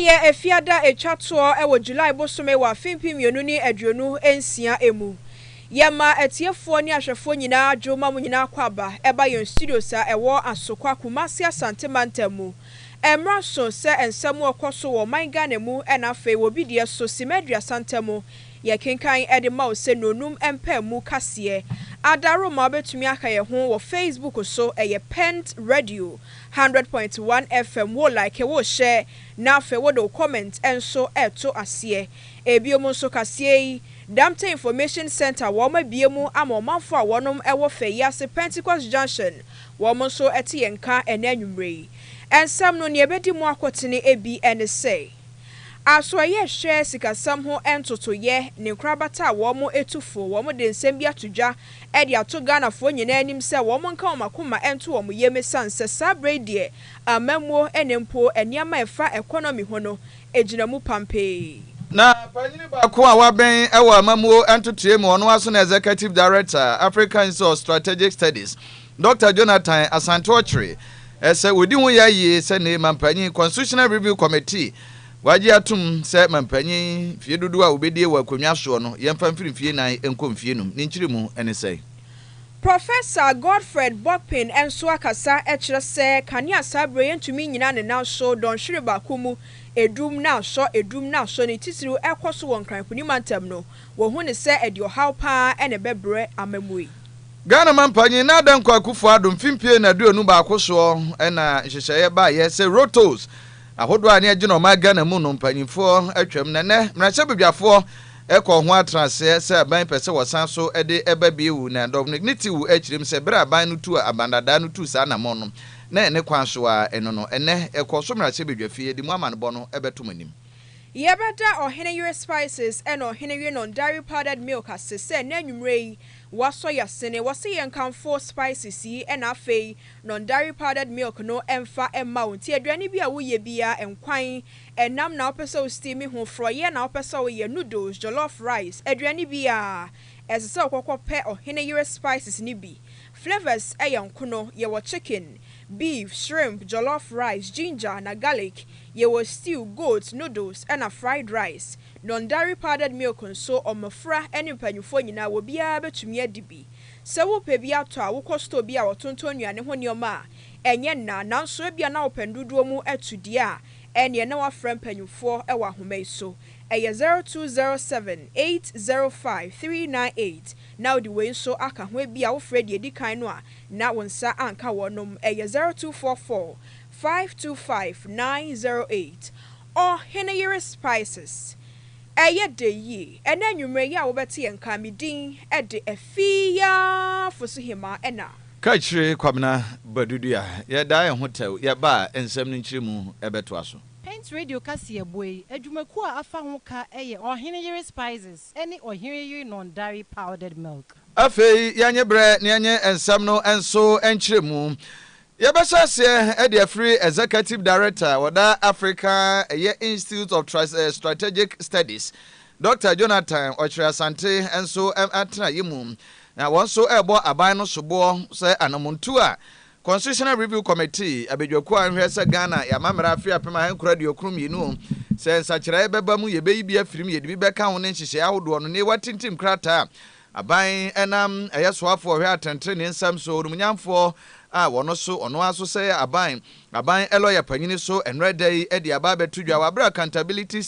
Eye efiada etwato ewo July bosome wa 30pm ni aduonu ensia emu. Yema etiefo ni ahwefo nyina adwoma mu nyina kwaba eba yon studio sa ewo asokwa Kumasi Asante Mantamu. Emra so se ensemu okoso wo Mangane mu ena fe wo bidie so Simedri Asantemu ye kenkan edema o se nonum empa mu kase adaro ma betumi aka ye ho wo Facebook so eye Pent Radio 100.1 FM wo like wo share na fe wo do comment enso eto ase ebiomo so kase Damte Information Center wo ma biemu amomanfo a wonom ewo fe yase Pentecost Junction wo mo so eti yenka enanwumre ensam no ne ebedi mu akotene ebi ene say aso ye hwe sikasam ho entoto ye ne krabata wo mo etufo wo mo de nsem bi atodwa e de ato Ghana fo nyina anim se wo mo nka makoma ento wo mo yeme sanse sabre de amammo enempo eniama efa economy ho no ejinamu pampe na panyini ba ko a waben ewo amammo entotoe mu ono aso na Executive Director African Institute of Strategic Studies Dr. Jonathan Asante ese wodi hu ya yi se ne mampanyi Constitutional Review Committee waji atum se mampanyi fie dudu a obedie wa konwa so no yemfa mfirifie nan enkom fie num ni nkiri mu ene sei Professor Godfred Bokpin enso akasa ekire se kania sabre yentumi nyina ne na so don hwere ba komu edum na so ne tisiru ekoso won kranpuni mantem no wo hu ne se edi ohaw pa ene bebre amamui Ghana mampanyi na dan kwakufu adum fimpie na duonu ba akoso ena hyehyeye ba ye se rotos ahodo ani agino ma Ghana mu no mpanyifo atwam nene mrahye bebiafo eko ho atrase se ban pese wosan so ede eba biewu na dignity wu achirim se bra ban no tu abandada no tu sa na mo no na ene kwanso a eno no ene eko so mrahye bedwafie di mu amanbo no ebetomanim Yebeda Ohene Spices and Ohene non dairy powdered milk as se nanwumre waso yasene wase yenkan 4 spices yi and afei non dairy powdered milk no emfa emma wonti aduane bi a woye bia enkwan enam na opese o steam ho froye na opese o ye noodles jollof rice aduane bia esese okokopɛ Ohene Spices ni bi flavors eyankono ye wo chicken beef, shrimp, jollof rice, ginger, na garlic, yewo stew, goat, noodles, and a fried rice. Non-dairy powdered milk and so on mafra any panyufo nyina wo bia betumi adibi. Se wo pe bia to a wo kosto bia wo tonton nuane ho nioma enye na nanso e bia na wo penduduo mu atudi a ene na wa frem panyufo e wa homai so. Eye 0207805398 now the way so aka ho bia wo fredi edikan no a na wonsa anka wonom eye 0244525908 Ohene Spices eye de yi enanwumre ya wo beti enka medin e de Afia Fosuhemaa ena Kakyire Kwabena Badu ya da hotel ya ba ensem nkiri mu ebeto aso Pent Radio Kasiye boy adwumaku a afa ho ka eye Ohene Spices ene Ohene non dairy powdered milk afei yanye bre ne yanye ensem no enso enkire mu yebesase e de free Executive Director wada Africa Institute of Strategic Studies Dr. Jonathan Asante enso atena yimu na wonso ebo aban no sobo se anamuntu a Constitutional Review Committee abedwaku anhwe se Ghana ya mamra Afia pema hankura de okrum yinu se nsakira ebeba mu yebeyi bia firim yedi bi beka ho ne nhihye ahodo no ne watintim krata aban enam eyesoafo hwe atentre ne nsam so onunyamfo a wono so ono aso se aban eloya panyini so enredai e de aba betudwa wabra accountability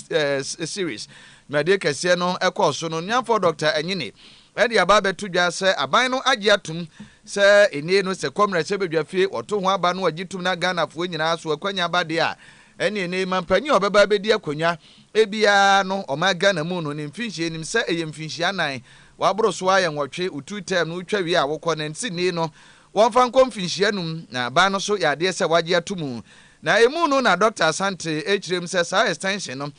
series mede kese no ekoso no nyamfo Dr. Anyini e de aba betudwa se aban no agye atum se enie no se komra che bedwafie oto ho aba no agitum na Ghana fo nyina so akwanya aba de a ene mampanyi obeba bedi akwanya ebia no oma Ghana mu no ne mfinhie nim se eyemfinhie anan wabro so aye nwotwe utu tem no utwa wi a wokọ na nti ni no wonfa nkomfinhie num na ba no so ya de se wagye atumu na emu no na Dr. Asante echirem se sa extension no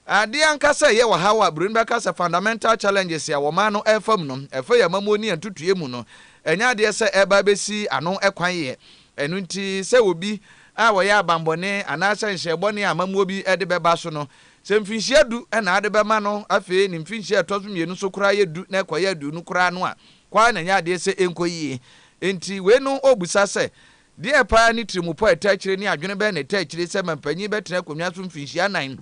ade ankasa ye wa hawa brunba kasa fundamental challenges ya woma no efam no efa ya mamoni antutue mu no enya de se eba besi ano ekwan ye enu nti se obi a wo ya abambone anasa nhebone amamu obi ede beba so no se mfinhie du na ade bema no afi ni mfinhie tozo mienu so kura ye du na ekoye du no kura no a kwa na nya de se enkoyie enti we no obusa se deɛ pa ne tirimupo attachire ni adwene bɛ ne attachire sɛ mampanyi bɛtena akonnwa so mfinhyia 9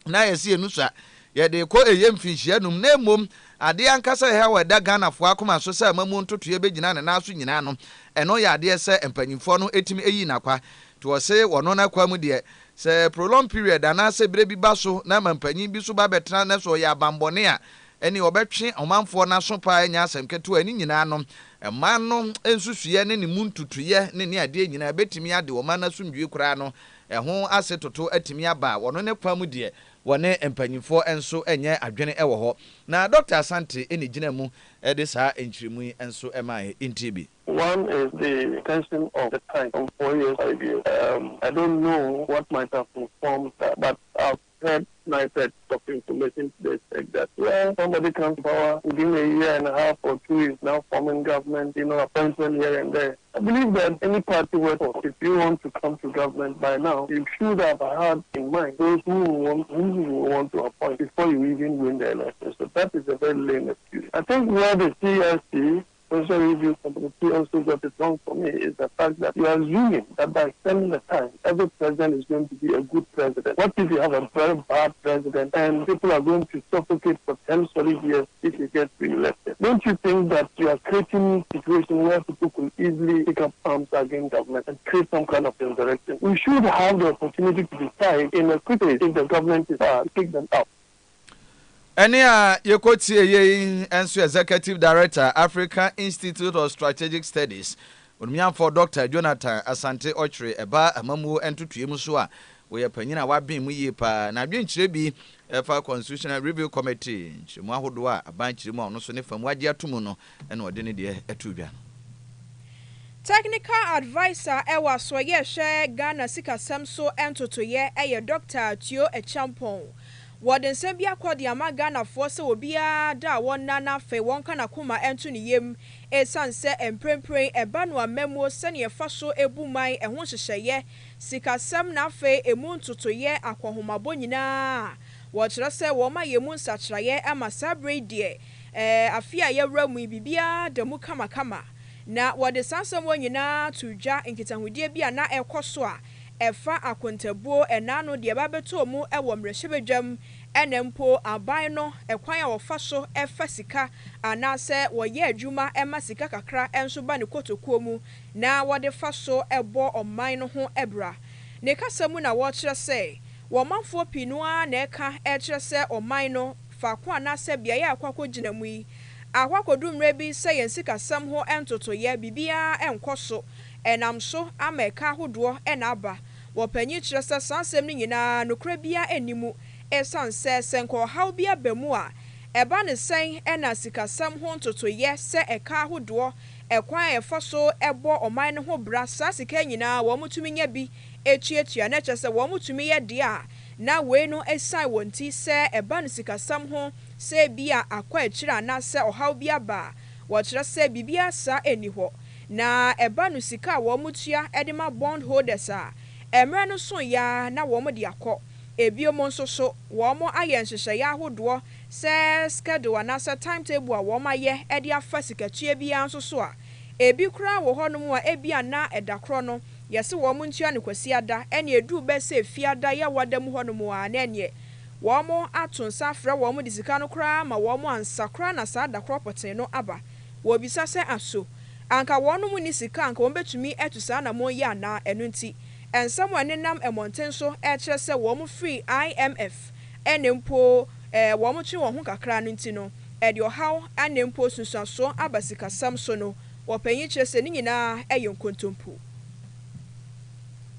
na yɛsi enu sa yɛde kɔ ɛyɛ mfinhyia num na mmom adeɛ ankasa ha wɛda Ghanafoɔ akoma so sɛ mamu ntotoe bɛgyina ne naso nyina no ɛno yɛ adeɛ sɛ mpanyimfoɔ no etimi eyi nakwa to wɔse wɔno na kwa mu deɛ sɛ prolonged period anaasɛ bere bi ba so na mampanyi bi so ba bɛtena na so yɛ abambɔne a ɛne wɔbɛtwe ɔmanfoɔ naso pa anya asɛm ketewa ni nyina no ɛma no ensusuye ne mu ntutuye ne adeɛ nyina bɛtimi ade wɔma na somdwe koraa no ɛho ase toto atimi aba wɔno ne kwa mu deɛ wɔne mpanyimfoɔ enso enye adwene ɛwɔ hɔ na Dr. Asante eni gyina mu ɛde saa enkyirimu yi enso ɛma intibi. One is the extension of the time from 4 years to 5 years. I don't know what might have informed that, but I've heard snippets of information to the that where somebody comes to power within a year and a half or 2 years now forming government, appointment here and there. I believe that any party workforce, if you want to come to government by now, you should have had in mind those who you want to appoint before you even win the election. So that is a very lame excuse. I think where the CSC Social Review Committee also got it wrong for me is the fact that you are assuming that by extending the time, every president is going to be a good president. What if you have a very bad president and people are going to suffocate for 10 solid years if you get re-elected? Don't you think that you are creating a situation where people could easily pick up arms against government and create some kind of insurrection? We should have the opportunity to decide in a quick way if the government is to kick them out. Any Yekoti Ensu Executive Director, African Institute of Strategic Studies. Unmian for Dr. Jonathan Asante Ochre eba amamu entutu emusua we yapanyina wabin mu yepa na adwenkyire bi efa Constitutional Review Committee chemu ahodo a abankyire mu ono so ne fam wagye atomu no ene ode ne de atubia. Technical advisor ewa so ye hwe Ghana sikasem so entotoye eye Dr. Tio Echampon. Warden Sembia Kwadi Amagana Force will be a da one nana fe one kana kuma entuni yem e sanse emprempre e banwa memo senior faso ebumai e honshye sika sem na fe emun tutoye akwahomabo nyina wɔkyerɛ sɛ wɔma yemu nsakyerɛyɛ ama sabre die afia yɛwra mu bibia da mu kama na wɔde sansɛm nyina tudwa nkitahudie bia na ɛkɔ a efa akontabuo enano de babeto mu ewo mrehebedwam enempo aban no ekwan a wofa so efa sika anase woye adwuma ema sika kakra enso ba ne kotokuo mu na wode fa so ebo oman no ho ebra ne kasamu na wo kyerɛ sɛ wo manfo pinua na eka kyerɛ sɛ oman no fa ko anase bia ya akwakɔ gina mu yi ahwakodumre bi sɛ yen sika sam ho entotoye bibia enkoso enam so ameka hodoɔ enaba wɔpanyi kyerɛ sɛ sansɛm ne nyinaa nokra bia animu esanse senko haw bia bamu a eba ne sen ena sikasam ho ntotoye sɛ eka hodoɔ ekwan efa so ebo oman ne ho bra sa sika nyinaa wɔ mutumi nya bi etuatua na kyerɛ sɛ wɔ mutumi yɛ de a na we no esan wonti sɛ eba ne sikasam ho sɛ bia akwa akyira na sɛ ɔhaw bia ba wɔkyerɛ sɛ bibia sa eni hɔ na eba no sika wɔ mutua edema bond holders a emra no so ya na wɔ mo de akɔ ebio mo nso so wɔ mo ayɛ nhyehyɛ ya hodoɔ sɛ schedule na sɛ timetable a wɔ ma yɛ ede afa sikatua bia nso so a ebi kura wɔ hɔ no mu a ebia na edakro no yɛse wɔ mo ntua ne kwasi ada ene edu bɛ sɛ fiada ya wada mu hɔ no mu a na ene wɔ mo ato nsa frɛ wɔ mo de sika no kura ma wɔ mo ansakra na saa dakro poten no aba wɔ bisa sɛ aso anka wɔn mu ni sika anka wɔn betumi etu saa na mo yɛ ana enu nti ensam wɔn nenam emonten so kyerɛ sɛ wɔn free IMF enempo wɔn twe wɔn ho kakra no nti no ɛde ɔhaw anempo sunsuaso aba sika sam so no wɔpanyi kyerɛ sɛ ne nyinaa ɛyɛ nkontompo.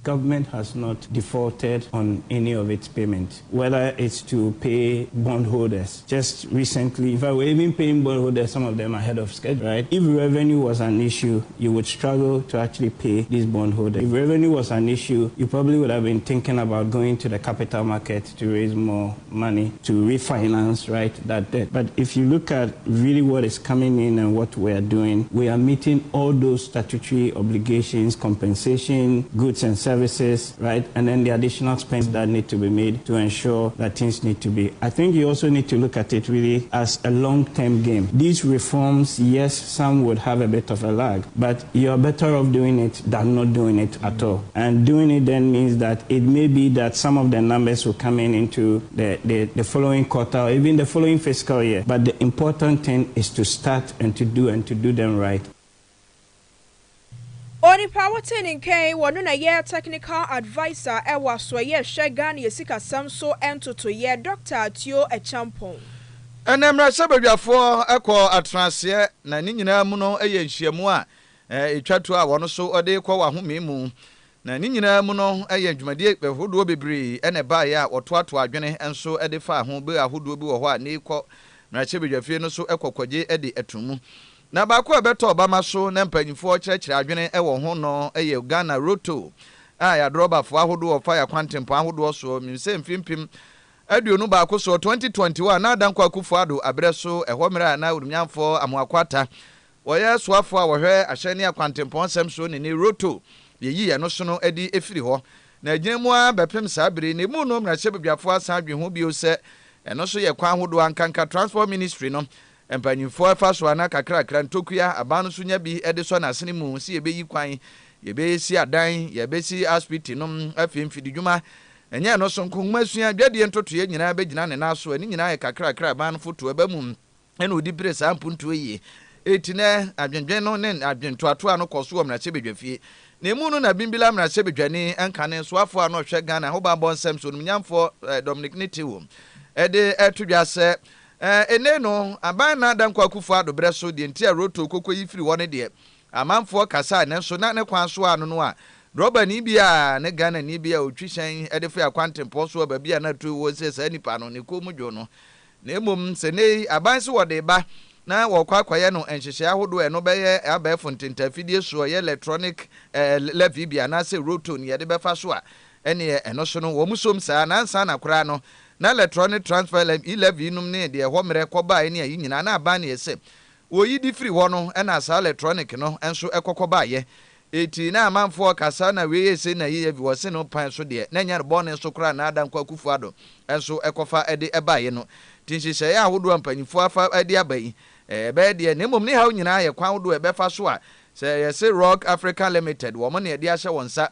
Government has not defaulted on any of its payments, whether it's to pay bondholders. Just recently, if I were even paying bondholders, some of them ahead of schedule, right? If revenue was an issue, you would struggle to actually pay these bondholders. If revenue was an issue, you probably would have been thinking about going to the capital market to raise more money to refinance, right, that debt. But if you look at really what is coming in and what we are doing, we are meeting all those statutory obligations, compensation, goods and services services, right? And then the additional spends that need to be made to ensure that things need to be. I think you also need to look at it really as a long-term game. These reforms, yes, some would have a bit of a lag, but you're better off doing it than not doing it at all. And doing it then means that it may be that some of the numbers will come in into the following quarter or even the following fiscal year. But the important thing is to start and to do them right. Onipa wateni kai wonu na ye technical advisor ewa so ye shegan yesika samso entoto ye Dr. Tio Echampon. Enemra sebadwafo ekọ atrase na ni nyina mu no eye nhyiamu a etwato a wono so ode kọ wahome mu na ni nyina mu no eye dwumade behodo bebre ene baaye a otoato adwene enso ede fa ho be ahodo bi wo ho a ne kọ mra sebadwafie no so ekọkọje ede atumu na baako ebeto obama so na mpanyimfo kyerɛkyerɛ adwene ɛwɔ ho no ɛyɛ Ghana roto a ya droba fo ahodo of fire kwantempo ahodo so mimse mfimpim aduonu baako so 2021 na dankwa akufo ado abrɛ so ɛhɔ mera na urumnyamfo amoakwata wɔyɛ soafo a wɔhwɛ ahyɛne akwantempo nsɛm so ne roto yeyi no so no adi efiri hɔ na agyinemu a bepem saabere ne mu no mrahyɛ bedwafo asan adwe ho bio sɛ ɛno so yɛ kwan ahodo ankanka transport ministry no empanyimfo afa so ana kakrakra ntokuya abano so nya bi ede so na asene mu si ebeyi kwan yebesi adan yebesi hospital no afimfidi dwuma enye no so nkonma sua dwade ntotoye nyina begina ne naso ani nyina kakrakra abano foto abamu ene odi press ampunto yi etine adwendwen no ne adwentoato ano koso wo mrache bedwafie na emu no na bimbila mrache bedwane ankane so afo ano hwe Ghana ho ba bonsem so nyamfo Dominic Nitiwo ede etudwase eneno abana dankwa akufo adobre so de ntia roto kokko yifiri wone de amanfo kasa ne so na ne kwan so anu no a roba ni bia ne Ghana ni bia otwishan edefa akwantempo so ba bia na to wo se sa nipa no ne komudwo no na emom se ne aban se wode ba na wokwakwaye no enhyehye ahodo eno beye abefo ntentafidie so ye electronic levy bia na se roto ni ye de befa so a ene eno so no wo musom saa na nsa na kora no na electronic transfer levy num ne de ho mere koba ene ayi nyina na aba na ese oyi di free ho no na sa electronic no enso ekokoba ye eti na amanfo kasa na we ese na ye bi wose no pan so de na nya bo ne so kora na adankwa kufu ado enso ekofa ede eba ye no tinhyehyɛ ya ahodo ampanyifo afa ade abai ebe de ne mom ne ha nyina ye kwan ahodo ebefa so a se ye Rock Africa Limited wo mo ne de ahye wonsa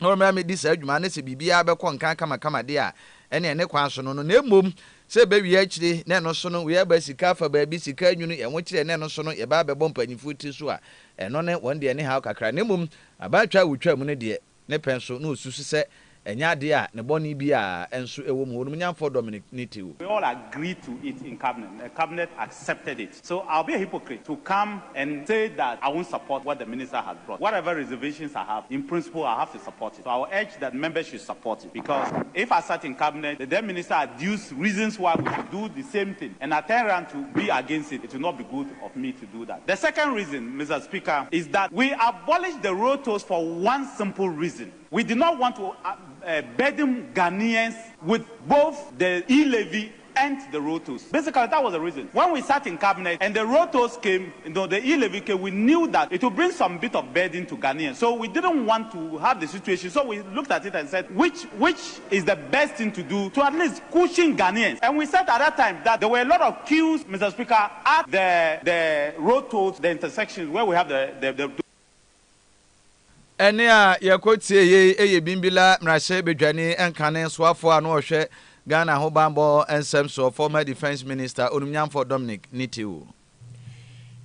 no me me di sa adwuma ne se bibia abekɔ nkan kama de a ene kwan so no na mom se be wi akire ne no so no we aba sika fa ba bi sika nwunu ye wo kire ne no so no ye ba bebɔ mpanyifo ti so a eno ne won de ne ha kakra ne mom abatwa wotwa mu ne de ne penso no osusu se enya de a ne boni bi a enso ewo mu wonum nyamfo Dominic Nitiwo. We all agreed to it in cabinet. The cabinet accepted it. So I'll be a hypocrite to come and say that I won't support what the minister has brought. Whatever reservations I have, in principle, I have to support it. So I will urge that members should support it. Because if I sat in cabinet, the then minister adduced reasons why we should do the same thing, and I turn around to be against it, it will not be good of me to do that. The second reason, Mr. Speaker, is that we abolished the road tolls for one simple reason. We did not want to burden Ghanaians with both the e-levy and the road tolls. Basically, that was the reason. When we sat in cabinet and the road tolls came, the e-levy came, we knew that it would bring some bit of burden to Ghanaians. So we didn't want to have the situation. So we looked at it and said, which is the best thing to do to at least cushion Ghanaians? And we said at that time that there were a lot of queues, Mr. Speaker, at the road tolls, the intersections where we have the ene a yakotie ye eye bimbila mrahye bedwane enkane soafo a no hwe Ghana ho bambo ensem so former defense minister onumnyamfo Dominic Nitiwo.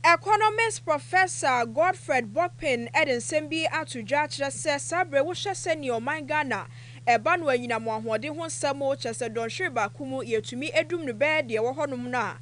Economist Professor Godfred Bokpin eden bi atudwa kire se sabre wo hwe se ni oman Ghana eba no anyina mo ahode ho nsamo chese donhwe ba kumu yetumi edum no be de wo honum na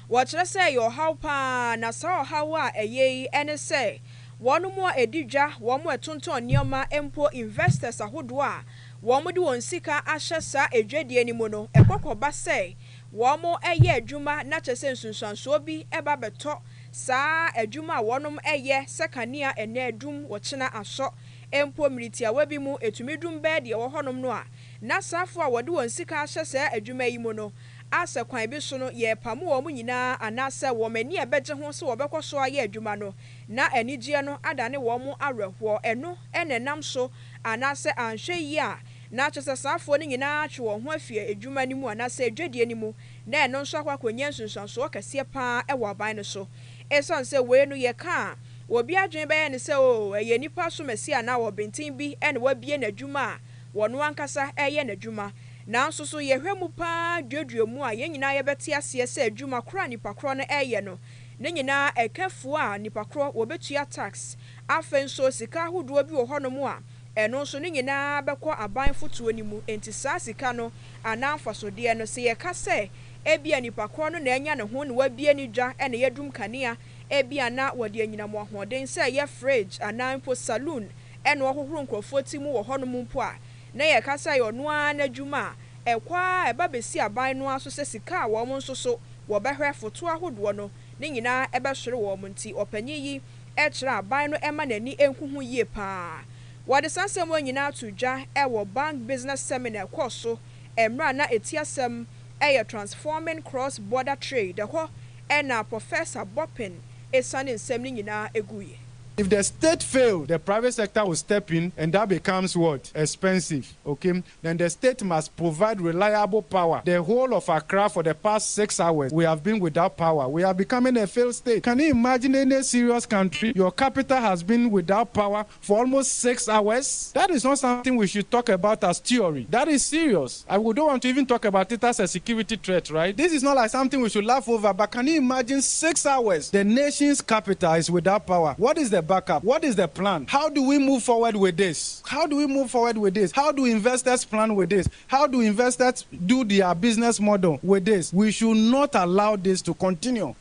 wo kire se yo hawpa na sa hawa eyei ene se wonu mo edidwa wo mo etonton nioma empo investors ahodo a wo mo de won sika ahye sa edwadie ni mu no ekokoba se wo mo eye adwuma na chese nsunsuanso bi eba beto sa adwuma wonum eye sekania ene adum wo kina aso empo militia wabi mu etumidum be de wo honum no a na safo a wode won sika ahye sa adwuma yi mu no asa kwan bi so no ye pamu wo mu nyina anase wo mani ebeje ho so wo bekọ so aye adwuma no na anigye no adane wo mu awerho eno enenam so anase anhwe yi a na kyese saafo ni nyina twe wo ho afie adwuma ni mu anase adwadie ni mu na eno nso akwakonya nsunsuanso kase pa e wo aban no so esan se we no ye ka obi adwen be ne se o eye nipa so mesi ana wo bentin bi ene wabie na adwuma wono ankasa eye na adwuma na nso so ye hwemu pa dwodwo mu a ye nyina ye beti ase se adwuma kra nipa kro no eye no ne nyina ekafo a nipa kro wo betua tax afen so sika hodo bi wo hono mu a eno nso ne nyina bekọ aban fotuo ni mu enti saa sika no anamfasode no se ye ka se ebia nipa kro no na enya ne ho ne wabie ni dwa ene yedum kanea ebia na wode anyina mo ahoden se ye fridge anampo saloon ene wohohoro nkrofo ti mu wo hono mu mpo a na ye ka se yo no anadwuma ekwa eba besi aban no aso se sika wo mo nso so wo behwe foto ahodo no ne nyina ebehwere wo mo nti opanyi yi ekire aban no ema nani enhuhu yie pa wade sansem wo nyina atudwa ewo bank business seminar koso emra na etiasem eye transforming cross border trade ho ena professor Bopin esane nsem ni nyina eguye. If the state fails, the private sector will step in, and that becomes what? Expensive, okay? Then the state must provide reliable power. The whole of Accra for the past 6 hours, we have been without power. We are becoming a failed state. Can you imagine in a serious country, your capital has been without power for almost 6 hours? That is not something we should talk about as theory. That is serious. I don't want to even talk about it as a security threat, right? This is not like something we should laugh over, but can you imagine 6 hours? The nation's capital is without power. What is the backup? What is the plan? How do we move forward with this? How do we move forward with this? How do investors plan with this? How do investors do their business model with this? We should not allow this to continue.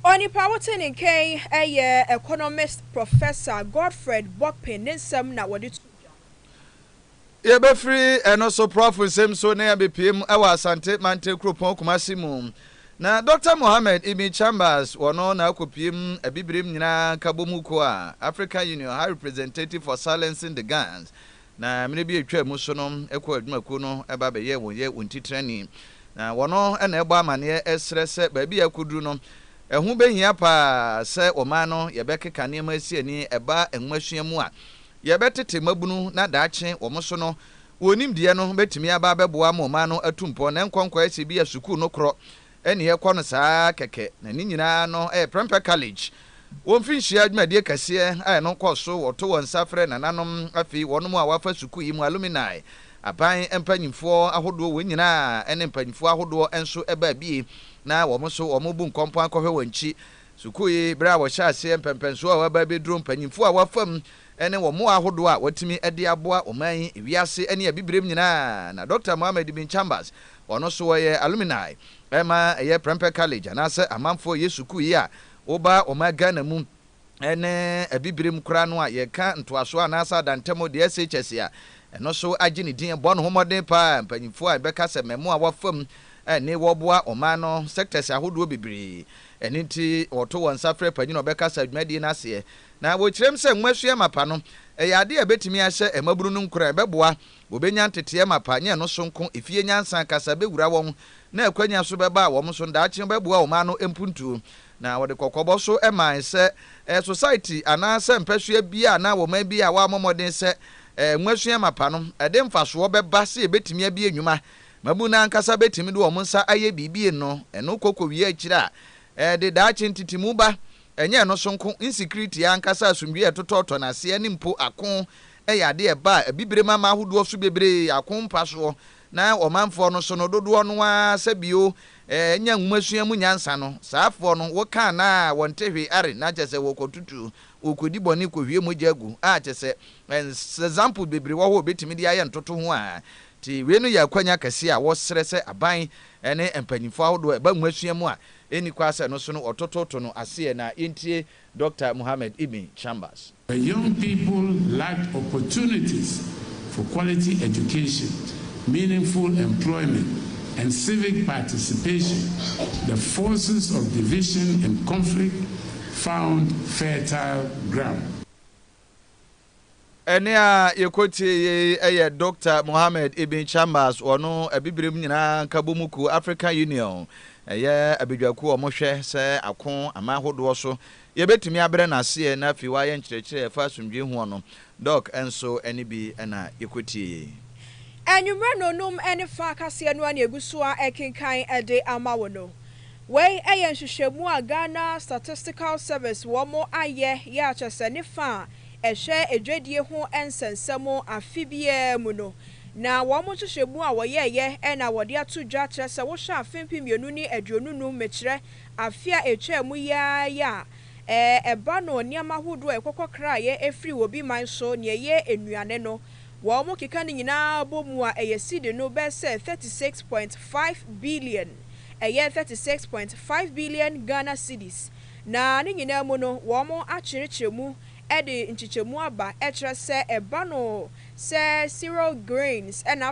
Oni Powerton in K, a economist Professor Godfred Bopin nsem na wodi ye be free and also prof nsem so na BPM ewa Asante Mante Kropon Kumasi mu. Na Dr. Mohammed Ibn Chambers wono na akopiem abibrim nyina kabomuko a African Union High Representative for Silencing the Guns na mene bi atwa mu so no ekọ adwumako no eba be ye wonye wontitrani na wono na ebo amane esrese ba bi akudu no ehu behia pa se oman no ye bekeka ne masiani eba enwasuamu a ye betete mabunu na daache wo so no wonim die no betimi aba beboa ma oman no atumpo na nkonkwa ase bi asuku no kro eni ekọ no saa keke na ni nyina no Prempeh College won finhia adwumade kase no koso woto won safre na nanom afi wonom a wafa suku yi mu alumni aban empanyimfo ahodo won nyina ene empanyimfo ahodo enso eba bi na wo so wo bu nkompo akọhwe wanchi suku yi bra wo hya ase empempenso a waba be drum empanyimfo a wafam ene wo mo ahodo a watimi ade aboa oman ewiase ene abibrem nyina na Dr. Mohammed Ibn Chambers ono so ye alumni ema ye Prempeh College anase amanfo yesuku yi a oba omaga na mu ene abibrem kura no a ye ka ntoaso anasa dantemo de SHS a eno so agini din bo no homoden pa mpanyimfo a beka se memo a wafam ne woboa oman no sectors ahodo bibiri eniti oto won safre panyino beka sa adwumadi na ase na wo kirem se nwasua mapa no ade a betimi ahye emaburu no nkura beboa obenya ntete mapa nye no sonko efie nyansan kasa bewura won na akwanya so beba won so ndaache beboa oman no empuntu na wode kokobo so eman se society anase mpasua bia na wo ma bia wa momoden se nwasua mapa no ede mfaso beba se betimi abia enwuma mabu na nkasa betimi de wo nsa aye bibie no eno kokowie akira de daache ntitimu ba enye no sonko insecurity ankasa asumdwe etototo na se ani mpo akon ade eba bibrema ma ahodo so bebre akon paso na omanfo no so no dodo no wa sabio nya nwasua mu nyansa no saafo no wo kan na wontehwe are na chese wo kotutu okodi boni kohwie mu jagu a chese example bebre wo ho betimi de aye ntoto ho a ti we no ya kwanya kase a wo srese aban ene empanyimfo ahodo eba nwasua mu a eni kwasa no so no otototo no ase na entie Dr. Mohammed Ibn Chambers. The young people lack opportunities for quality education, meaningful employment, and civic participation. The forces of division and conflict found fertile ground. Enia yekoti Dr. Mohammed Ibn Chambers ono abibrem nyina kabumuku African Union abidwaku omohwe se akon amahodo so yebetumi abre na se na fi wa ye nkyerɛkyerɛ fa asomdwe hu no doc enso eni bi na yekoti Enumre nonum ene fa kase no an eguso a ekenkan ede amawono Wei nhwehwɛmu a Ghana Statistical Service wo mo aye ya kyese ne fa ehwe edwadie ho ensensemo afibie mu no na wo mo nhwehwɛmu a woyeye na wode ato dwa kyerɛ sɛ wo hwɛ afempiemienu ni aduonunu mekyerɛ afia etwamu ya eba no niama hodo ekokokra ye efiri obi man so ne ye enuane no wo mo keka ne nyina bomu a eyesidi no be sɛ 36.5 billion 36.5 billion Ghana cedis na ne nyina mu no wo mo akyerɛkyerɛmu ede nchichemu aba ekyerɛ sɛ eba no sɛ cereal grains and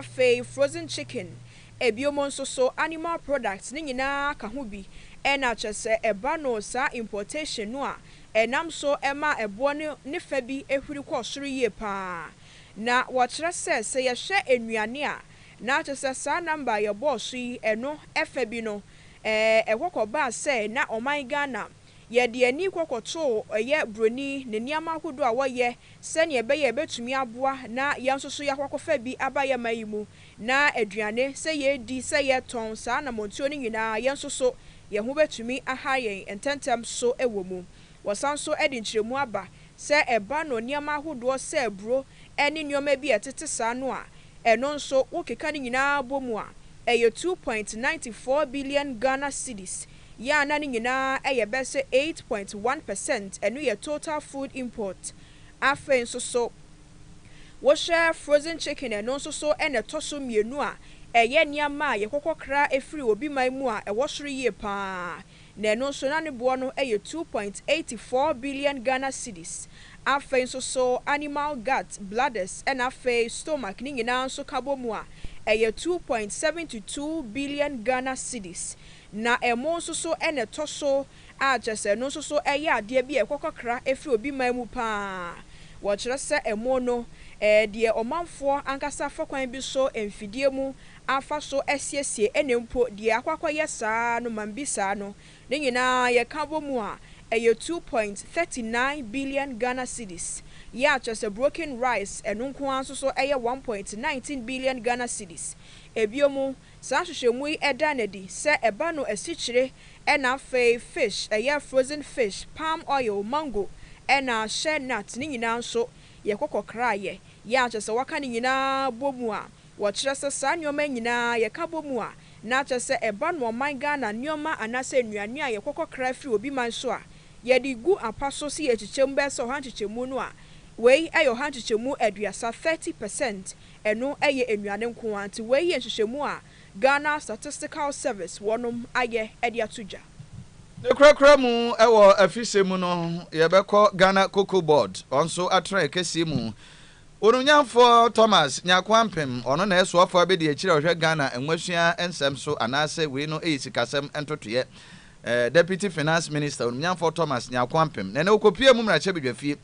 frozen chicken ebiomo nso so animal products ne nyina ka ho bi na kyerɛ sɛ eba no sa importation no a enam so ema ebo ne fa bi ehwiri kɔ soro yie pa na wɔkyerɛ sɛ yɛhwɛ enuane a na kyerɛ sɛ sa number yɛ boss yi eno efa bi no ekɔkɔba sɛ na oman Ghana yɛde ani kɔkɔto broni ne niama hodo a wɔyɛ sɛ ne ɛbɛyɛ betumi aboa na yɛnso so yakɔkɔfa bi abayɛ mayimu na aduane sɛ yɛdi sɛ yɛtɔn saa na montuo ne nyinaa yɛnso so yɛho betumi aha yɛn ententem so ɛwɔ mu wɔsan so ɛde nkyerɛmu aba sɛ ɛba no niama hodo sɛ bro ɛne nioma bi ɛtete saa no a ɛno nso wokeka ne nyinaa bomu a ɛyɛ 2.94 billion Ghana cedis ya na ni nyina bese 8.1% enu ye total food import afen nso so wo share frozen chicken eno nso so ene toso mienu a niama ye kokokra efiri obi man mu a ewo soro yie pa na eno nso na ne bo no 2.84 billion Ghana cedis afen nso so animal gut bladders and afen stomach ni nyina nso kabomu a 2.72 billion Ghana cedis na emo nso so ene toso a kyese no nso so ade bi ekokokra efiri obi man mu pa wo kyerɛ sɛ emo no de omanfo ankasa fakwan bi so emfidie mu afa so esiesie enempo de akwakoyɛ saa no mambisa no ne nyinaa ye ka bomu a 2.39 billion Ghana cedis ya kyese broken rice eno nko anso so 1.19 billion Ghana cedis ebiomu saa hwehwɛmu yi ɛda na di sɛ ɛba no asikyire ɛna afei fish frozen fish palm oil mango ɛna shell nut ne nyinaa nso yɛkɔkɔkra yɛ kyerɛ sɛ waka ne nyinaa bomu a wɔkyerɛ sɛ saa nneɔma nyinaa yɛka bomu a na kyerɛ sɛ ɛba no ɔman Ghana nneɔma anasɛ nnuane a yɛkɔkɔkra firi obi man so a yɛde gu apa so si yɛkyekyɛmu bɛɛ sɛ ɔha nkyekyɛmu no a wei ɔha nkyekyɛmu aduasa 30% ɛno enuane nko anti wei nhyehyɛmu a Ghana Statistical Service wonom aye edi atuja. The krakra mu ewo afise mu no yebekɔ Ghana Cocoa Board onso atra kesi mu. Onunyamfo Thomas Nyakwampem ono na esoafo abedi akire ohwe Ghana enwasua ensem so anase we no eyisikasem entotoye. Deputy Finance Minister Onunyamfo Thomas Nyakwampem na okopie mu mrache bedwafie.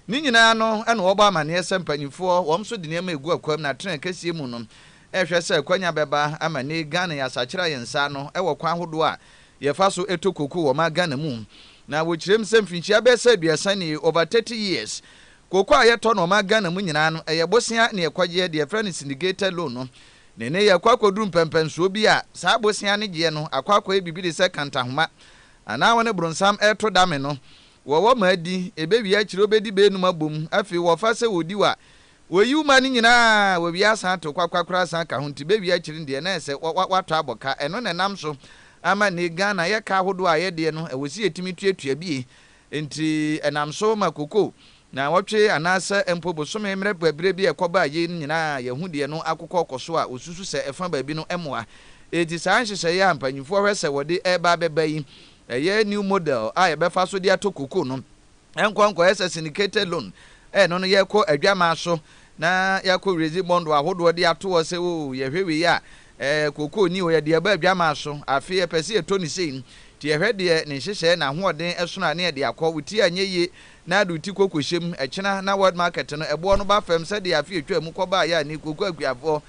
Ni nyina no ene wo ba amane esempanyifo wom so de niam egu akwam na atra kesi mu no ehwe sɛ kwanya beba amane Ghana ya sakyera yensa no ewo kwan hodo a yefa so etokoko wo ma Ghana mu na wo kirem sɛ mfinchia be sɛ aduasa ni over 30 years koko a yeto no ma Ghana mu nyina no eye bosia ne ekwaje de friend syndicated loan no ne ye kwakodu mpempenso bi a saa bosia ne gye no akwakwa bibidi sɛ kantahoma ana wone bronsam eto dame no wo ma di ebewi akire obedi be enum abom afi wo fa sɛ wodi wa woyi mani nyina wo bia san to kwakwakra san ka ho nti bewi akire de na sɛ wato aboka eno ne nam so ama ne Ghana ye ka hodo a ye de no ewosi etimi tuatua bi nti enam so makoko na wotwe anasa empo bosome mre babire bi ekoba ye nyina ye hu de no akokɔ koso a osusu sɛ efa baabi no emoa eti san hyehyɛ ye ampanyifo hwɛ sɛ wode eba beba yi ye new model a ye befa so de atokoko no enkonkɔ ese syndicated loan no ye kɔ adwama so na yakɔ rezi bond ahodo de ato wo se o ye hwewe ya koko ni o ye de ba adwama so afi e pese e to ni sei ti ehwe de ne hyehye na hoɔden ɛsono ane de akɔ wuti anyeye na adu ti kokohyem ɛkyena na world market no ɛbo no ba fam sɛ de afi etwa mu kɔba ya ni koko akuafo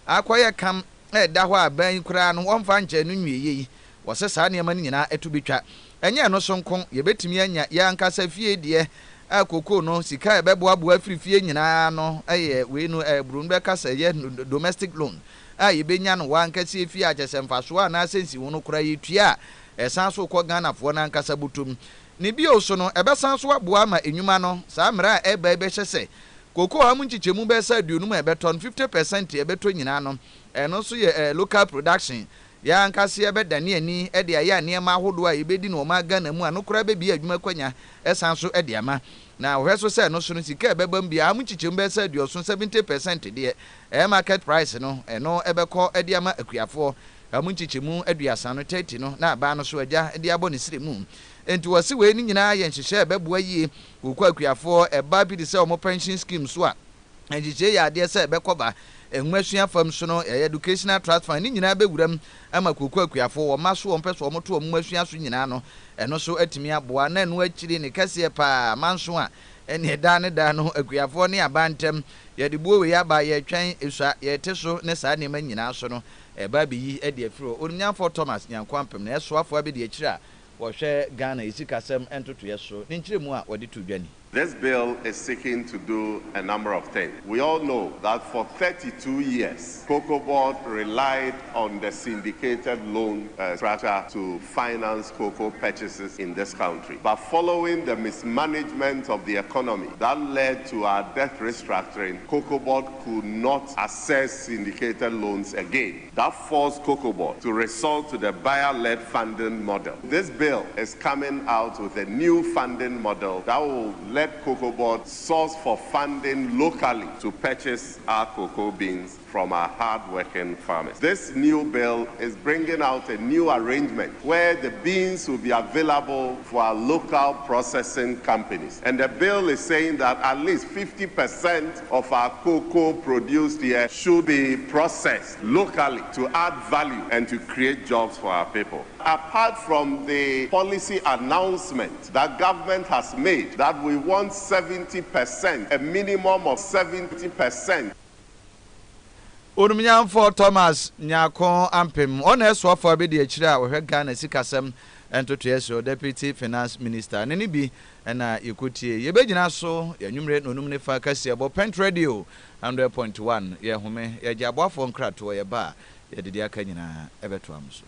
akɔyɛ kam ɛda hɔ aban kura no wɔmfa nkyɛ no nwieye yi wɔsɛ saa nneɛma no nyinaa ɛto betwa ɛnyɛ no so nko yɛbɛtumi anya ya nkasa fie deɛ akoko no sika ɛbɛboaboa fie nyinaa no ɛyɛ we no brun bɛkasa yɛ domestic loan yɛbɛnya no wa nkasa fie akyɛsɛmfa so na sensi wo no kura yɛtua ɛsan so kɔ Ghana fo na nkasa butum ne bio so no ɛbɛsan so aboa ma enyuma no saa mra ɛba ɛbɛhyɛ sɛ koko ha mu nkyikyemu bɛsa aduonum ɛbɛtɔ 50% ɛbɛtɔ nyinaa no ɛno so yɛ local production ya nkase ɛbɛdane ani ɛde ayɛ nneɛma ahodo a yɛbɛdi no ma Ghana mu a no kora bɛbi adwuma kwanya ɛsan so ɛde ama na wohwɛ so sɛ no so no sika ɛbɛbam bia mu nkyikyemu bɛsa aduoso 70% deɛ market price no ɛno ɛbɛkɔ ɛde ama akuafoɔ amu nkyikyemu aduasa no 30 no na aba no so agya de abɔ ne sire mu enti wɔse we ni nyinaa yɛ nhyehyɛ ɛbɛboa yie kokɔ akuafoɔ ɛba bi de sɛ ɔmo pension scheme so a nhyehyɛ yɛ adeɛ sɛ ɛbɛkɔba enwasua fam so no educational trust fund ni nyinaa bɛwuram ama kokɔ akuafoɔ wɔma so wɔn pɛ so ɔmo to ɔmo asua so nyinaa no ɛno so atumi aboa na ɛno akyiri ne kɛseɛ paa manso a ɛne ɛda ne da no akuafoɔ ne abantam yɛde buo we aba yɛtwɛn esua yɛte so ne saa nneɛma nyinaa so no ɛba bi yi ɛde afiro onnyamfo Thomas Nyankwampem na ɛsoafo abɛde akyira wɔhwɛ Ghana esikasɛm ɛntoto yɛ so ne nkyire mu a wɔde to dwani. This bill is seeking to do a number of things. We all know that for 32 years, Cocoa Board relied on the syndicated loan structure to finance cocoa purchases in this country. But following the mismanagement of the economy that led to our debt restructuring, Cocoa Board could not access syndicated loans again. That forced Cocoa Board to resort to the buyer-led funding model. This bill is coming out with a new funding model that will let Cocoa Board source for funding locally to purchase our cocoa beans from our hard-working farmers. This new bill is bringing out a new arrangement where the beans will be available for our local processing companies. And the bill is saying that at least 50% of our cocoa produced here should be processed locally to add value and to create jobs for our people. Apart from the policy announcement that government has made that we want 70%, a minimum of 70%. Onumnyamfo Thomas Nyankwampem ona esoafo abedi akyira a wohwe Ghana sikasem entoto yeso Deputy Finance Minister ne bi na yekotie yebegyina so yanwumre nonum ne fa kase abo Pent Radio 100.1 ye home ye giaboafo nkrato ye ba ye didi aka nyina ebeto amso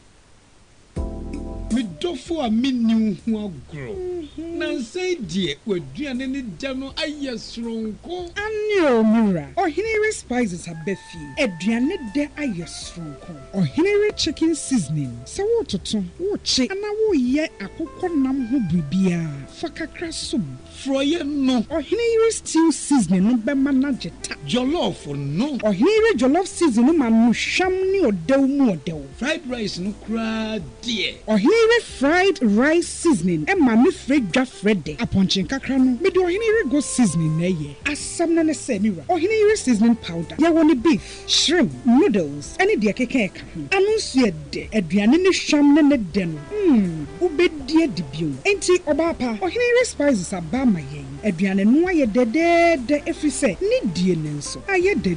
Midofo a minni hu agro na say die waduane ne gya no ayɛ soronko anyo mura ohinere spices abefi aduane de ayɛ soronko ohinere chicken seasoning se wo toto wo che ana wo ye akokɔ nam ho bibia fa kakra som froye no ohinere stew seasoning no bema na jeta jollof no ohinere jollof seasoning ma no hwam ne odew mu odew fried rice no kra die ohinere fried rice seasoning e ma me fredwa frede aponchin kakra no me do ohinere go seasoning na ye asam na ne se mira ohinere seasoning powder ye woni beef shrimp noodles any de keke ka ho anunsu e de aduane ne hwam ne de no ubedie de bio enti obapa ohinere spices aba ma ye aduane no aye de efise ni die ne nso aye de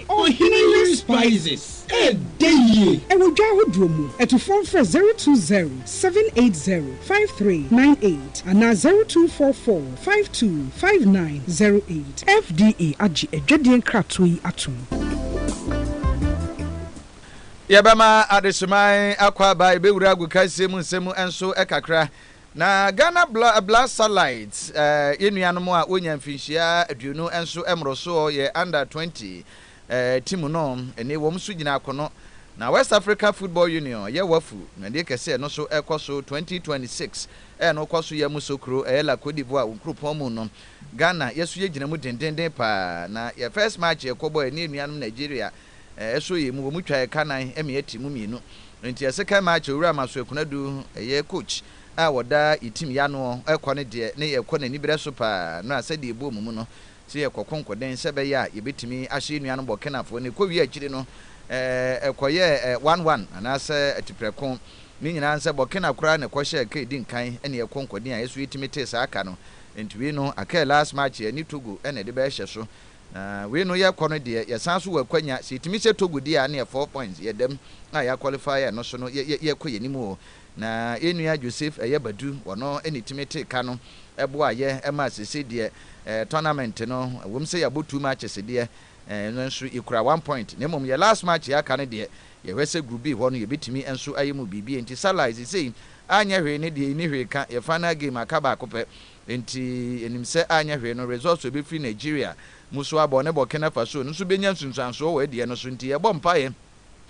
ohinere spices e de ye e wo dwa hodro mu eto phone for 020-780-5398 and 0244-525908 FDA agi edwadien kratoi atum yebama adesumai akwa ba ebewura agukase mu nsemu enso ekakra na Ghana Blast Satellites yenuanom a wonya mfinhia aduonu enso emroso ye under 20 team no ene wom so gina akono na West Africa Football Union ye wafu na de kese no so ekoso 2026 no kwaso ye musokro la Cote d'Ivoire ukropon mu no Ghana yeso ye gina mu dendenden pa na ye first match ye kobo ene nuanom Nigeria eso ye mu twa kanan eme atimu mienu nti ye second match owura maso ekunadu ye coach a woda itim ya no ekone de ne ye kone ni bere so pa no asade ebo mu no se ye kokonkoden sebe ya ye betimi ahye nuanom Burkina Faso ne ko wi akiri no ekoye 1-1 anase atipreko ni nyina nse Burkina kura ne kwhye ke din kan ene yekonkodi a yesu yitimete sa aka no ntwi no aka last match ni Togo ene de be hye so we no ye kono de ye sanso wakwanya si timi se Togo di a ne 4 points ye dem a ya qualify no so no ye koye ni mu na enua Joseph Badu wono ene timete ka no ebo a ye ema sese de tournament no wom se ya bo 2 matches de no nso ikura 1 point na mom ye last match ya ka ne de ye wese group B wono ye bitimi enso ayemu bibi enti Salize say anya hwe ne de ni hwe ka ye final game akaba akopɛ enti enim se anya hwe no results obi free Nigeria muso abo ne Burkina Faso nso benya nsunsanso we de no so enti ye bɔ mpae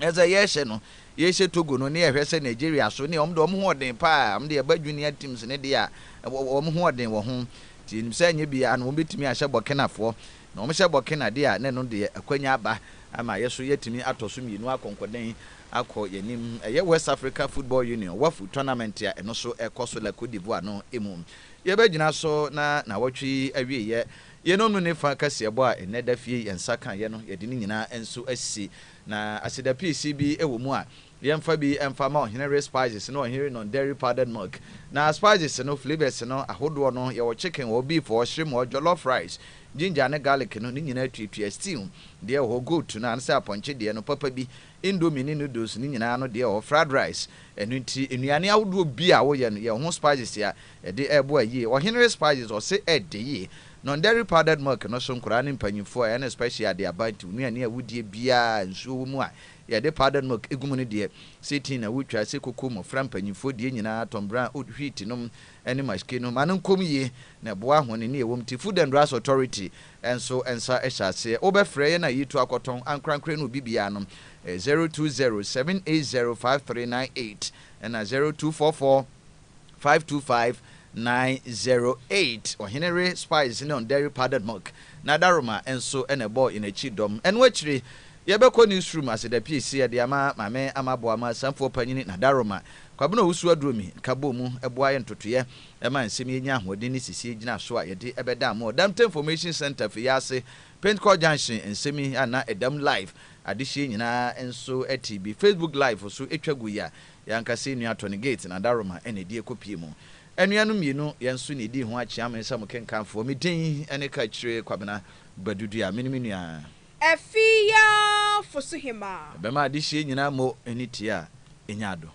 eza ye hye no ye hye Togo no ne ye hwe se Nigeria so ne omdo omho oden pa amde ye ba junior teams ne de a omho oden wo ho ti enim se anya bia na obetimi ahye Burkina fo na omhye Burkina de a ne no de akwanya aba ama yeso yetimi atoso mienu akonkoden akọ yenim ye West Africa Football Union wafu tournament ya eno so ekoso la Cote d'Ivoire no emu ye ba gina so na watwi awie ye no ne fa kase ebo a eneda fie yensa kan ye no ye de ni nyina enso asi na asida PCB ewo mu a yemfa bi emfa ma Henry Spices no Henry non dairy powdered milk na spices no flavors no ahodo no ye wo chicken wo beef wo shrimp wo jollof rice ginger ne garlic no ni nyina tuatua stew de ho goat na ansa aponche de no papa bi indomie ni noodles ni nyina no de ho fried rice enu nti enuane ahodo bi a wo ye no ye ho spices ya de ebo ayi wo Henry Spices o se ede non dairy powdered milk no so nkura ne mpanyimfo a na special de abantu nuane a wudie bia nso mu a ye de powdered milk egumu ne de setin na wutwa se kokko mo fra mpanyimfo de nyina tombra wheat nom ene mashke no man nkom ye na boa hone ne ewom ti Food and Drugs Authority enso ensa ehase obefre ye na yitu akoton ankrankre no bibia no 0207805398 and 0244525908 or Henry Spice on dairy powdered milk na daroma enso ene boy in a chidom en wechiri yebeko newsroom as the PC de ama mame amabo ama samfo panyini na daroma kwabena wusu adromi kabo mu eboa ye ntotoye ema nsem yenya hodin ni sisi gina so a yede ebeda mo Damte Information Center for yase Pentco Junction nsemi ana edam live adihye nyina enso ATB Facebook live so etwagu ya yankase nua Tony Gate na daroma ene die kopie mu enuanu mienu yenso ne di ho achia me sam kenkanfo medin ene ka kire kwabena badudu a menimia Afia Fosuhemaa bema adihye nyina mo enitia enyado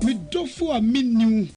me dofo a minnu